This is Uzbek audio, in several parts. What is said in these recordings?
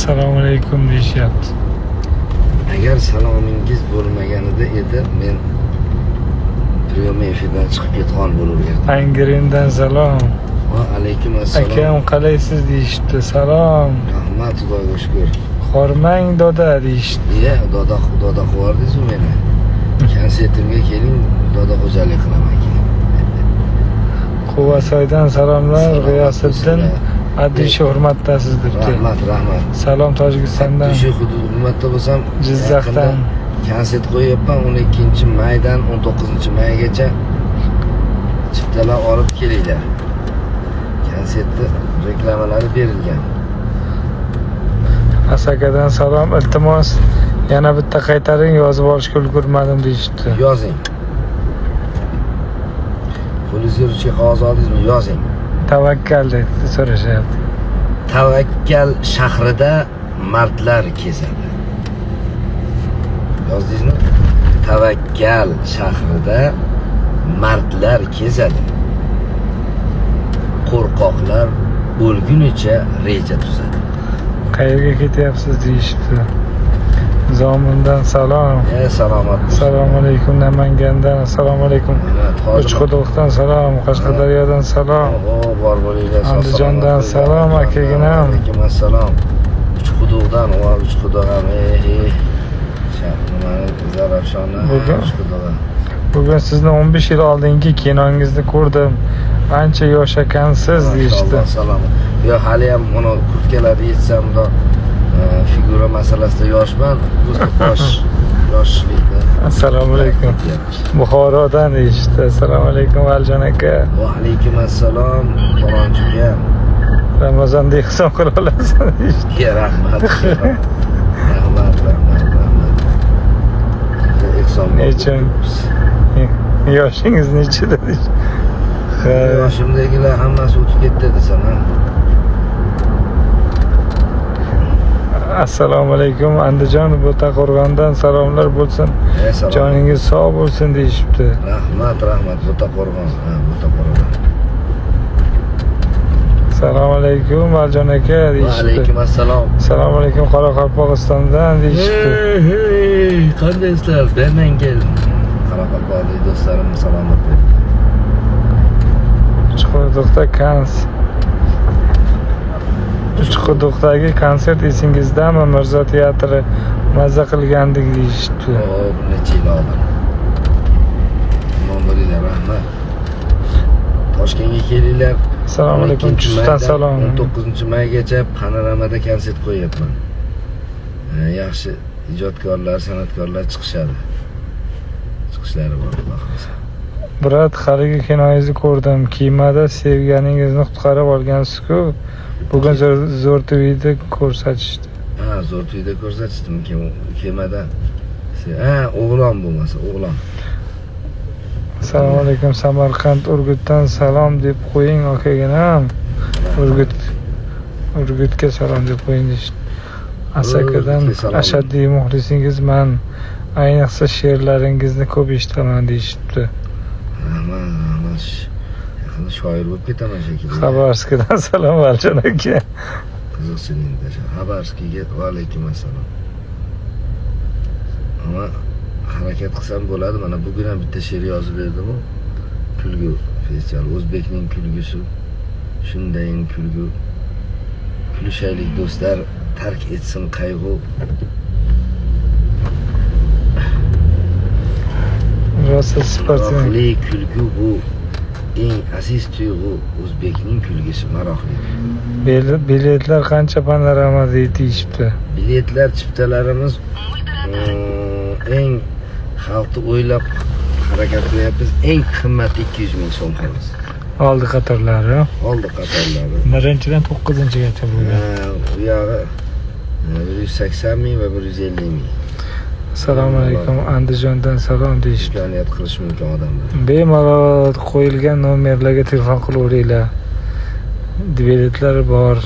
Assalomu alaykum deyishyapti. Agar salomingiz bo'lmaganida edi, men priyomga efirdan chiqib ketgan bo'lar edim. Angrendan salom. Va alaykum assalom. Akam qalaysiz deyishibdi. Salom. Rahmat, Xudoga shukr. Hormang doda deyishibdi. Iya, doda quvardingiz-ku meni. Konsertimga keling, doda xo'jalik qilaman keyin. Quvasoydan salomlar, G'iyosiddin. Addishi hurmatdasiz debdi. Rahmat. Salom Tojikistondan. Addishi hurmatda bo'lsam, Jizzaxdan. konsert qo'yapman 12-maydan 19-maygacha. Chiptalar olib kelinglar. Konsertni reklamalari berilgan. Asakadan salom, iltimos. Yana bitta qaytaring, yozib olishga ulgurmadim deyishibdi. Yozing. Qo'lingizga ruchka qog'oz oldingizmi? Yozing. Tavakkal deb so'rashyapti. Tavakkal shahrida mardlar kezadi. Yozdingizmi? Tavakkal shahrida mardlar kezadi. Qo'rqoqlar o'lgunicha reja tuzadi. Qayerga ketyapsiz deyishibdi. Zomindan salom. Salomat. Assalomu alaykum Namangandan. Assalomu alaykum. Uchquduqdan salom. Qashqadaryodan salom. Bor bo'linglar. Andijondan salom akaginam. Alaykum assalom. Uchquduqdan va Uchquduq ham Zarafshondan Uchquduq. Bugun sizni 15 yil oldingi kinongizni ko'rdim. Ancha yosh ekansiz deyishdi. Salom. Yo, hali ham uni kurtkalarni yetsam-da figura masalasida yoshman. Yoshlikda. Assalomu alaykum. Buxorodan deyishdi. Assalomu alaykum Valjon aka. Va alaykum assalom Falonchiga. Ramazonda ehson qila olasiz deyishdi. Rahmat. Nechun? Yoshingiz nechida deyishdi. Yoshimdagilar hammasi o'tib ketdi desam. Assalomu alaykum Andijon Bo'taqo'rg'ondan salomlar bo'lsin. Joningiz sog' bo'lsin deyishibdi. Rahmat Bo'taqo'rg'on. Bo'taqo'rg'on. Assalomu alaykum Valjon aka deyishibdi. Va alaykum assalom. Assalomu alaykum Qoraqalpog'istondan deyishibdi. Hey, qandaysizlar? Berman keldim. Qoraqalpoqlik do'stlarimni salomat bering. Uchquduqdagi konsert esingizdami? Mirzo teatri mazza qilgandik deyishibdi. Bir necha yil oldin. Omon bo'linglar, rahmat. Toshkentga kelinglar. Assalomu alaykum Chustdan salom. 19-maygacha panoramada konsert qo'yapman. Yaxshi ijodkorlar, san'atkorlar chiqishadi. Chiqishlari bor, xudo xohlasa. Brat, haligi kinoyingizni ko'rdim. Kemada sevganingizni qutqarib olgansiz-ku. Bugun Zo'rtuvida ko'rsatishdi. Zo'rtuvida ko'rsatishdimi? Kemada. O'g'lon bo'lmasa, o'g'lon. Assalomu alaykum Samarqand Urgutdan salom deb qo'ying akaginam. Urgutga salom deb qo'ying deyishdi. Asakadan ashaddiy muxlisingizman. Ayniqsa she'rlaringizni ko'p eshitaman deyishibdi. Rahmat. Yaqinda shoir bo'lib ketaman shekilli. Xabarskidan salom Valjon aka. Qiziqchilikda Xabarskiga va alaykum assalom. Ammo harakat qilsam bo'ladi. Mana bugun ham bitta she'r yozib berdim-ku. Kulgu festival, o'zbekning kulgusi. Shundayin kulgu. Kulishaylik do'stlar, tark etsin qayg'u. Rosa sportchilik kulgu bu eng aziz tuyg'u, o'zbekning kulgusi maroqli. Biletlar qancha panorama deyishibdi. Biletlar chiptalarimiz eng xalqni o'ylab harakat qilyapmiz. Eng qimmati 200 ming so'm qilamiz. Oldi qatorlari. Birinchidan 9-gacha bo'lgan. Bu yog'i 180 ming va 150 ming. Assalomu alaykum Andijondan salom deyishibdi. Imkoniyat qilish mumkin odamlar. Bemalol qo'yilgan nomerlarga telefon qilaveringlar. Biletlar bor.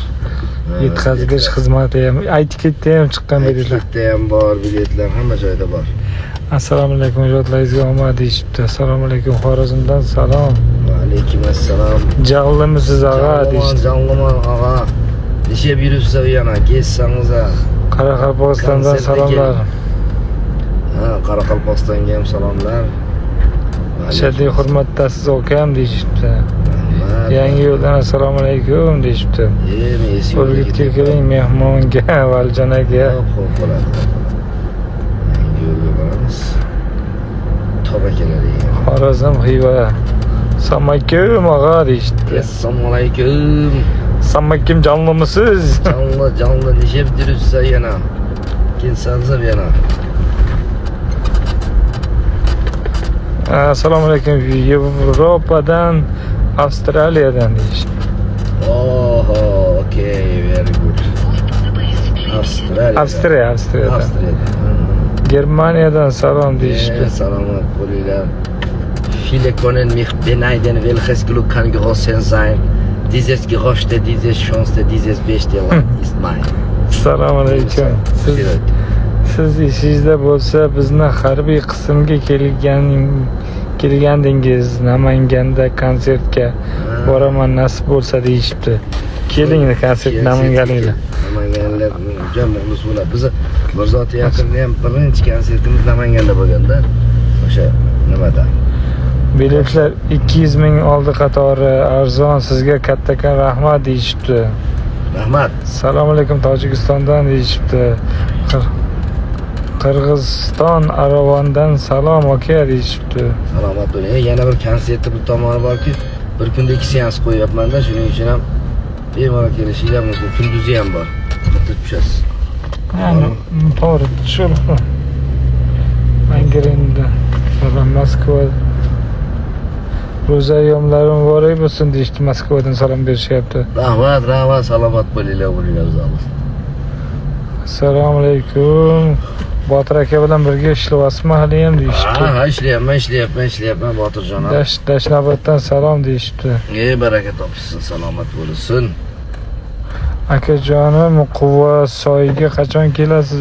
Yetkazgich xizmati ham, aytgetda ham chiqqan biletlar. Aytgetda ham bor, biletlar hamma joyda bor. Assalomu alaykum ijodlaringizga omad deyishibdi. Assalomu alaykum Xorazmdan salom. Va alaykum assalom. Jag'limisiz og'a deyishibdi. Jag'limon og'a. Nishib yuribsiz yana, kelsangiz ha. Qoraqalpog'istondan Konsertga salomlar. Ha, Qoraqalpog'istonga ham salomlar. Ashaddiy hurmatdasiz ukam deyishibdi. Rahmat. Yangi yo'ldan assalomu alaykum deyishibdi. Men esi Urgutga keling mehmonga, Valjon aka. Xo'p bo'ladi. Yangi yo'lga boramiz. Toba keladi. Xorazm Xiva. Assalomu alaykum og'a deyishibdi. Assalomu alaykum. Sammakim jonlimisiz? Canlı nishib yuribsiz yana. Kelsangiz yana. Assalomu alaykum. Yevropadan, Avstraliyadan deyishibdi. Oho, okay, very good. Avstraliya. Avstriyadan. Germaniyadan salom deyishibdi. Salomat bo'linglar. Viele können mich beneiden, welches Glück kann großen sein. Dieses Gerüchte, dieses Chance, dieses beste Land ist mein. Assalomu alaykum. Siz ishingizda bo'lsa, bizni harbiy qismga kelgandingiz. Namanganda konsertga boraman nasib bo'lsa deyishibdi. Keling konsert Namanganlikda. Namanganlar juda muxlis bo'ladi. Biz Mirzoti yaqinda ham birinchi konsertimiz Namanganda bo'lganda, o'sha nimada. Biletlar 200 ming oldi qatori arzon, sizga kattakon rahmat deyishibdi. Rahmat. Assalomu alaykum Tojikistondan deyishibdi. Qirg'iziston Aravondan salom aka deyishibdi. Salomat bo'ling. Yana bir konsertni bir tomoni borki, bir kunda 2 seans qo'yapman-da, shuning uchun ham bemalol kelishinglar mumkin. Kunduzi ham bor. Qilib tushasiz. Yani to'g'ri tushiribdi. Angrenda, Moskva. Ro'za ayyomlarim muborak bo'lsin deyishdi. Moskvadan salom berishyapti. Rahmat, salomat bo'linglar, zalimiz. Assalomu alaykum. Botir aka bilan birga ishlayapsizmi hali ham deyishdi. Ha, ishlayapman Botirjon. Dashnoboddan salom deyishdi. Baraka topsin, salomat bo'lsin. Akajonim, Quva soyiga qachon kelasiz?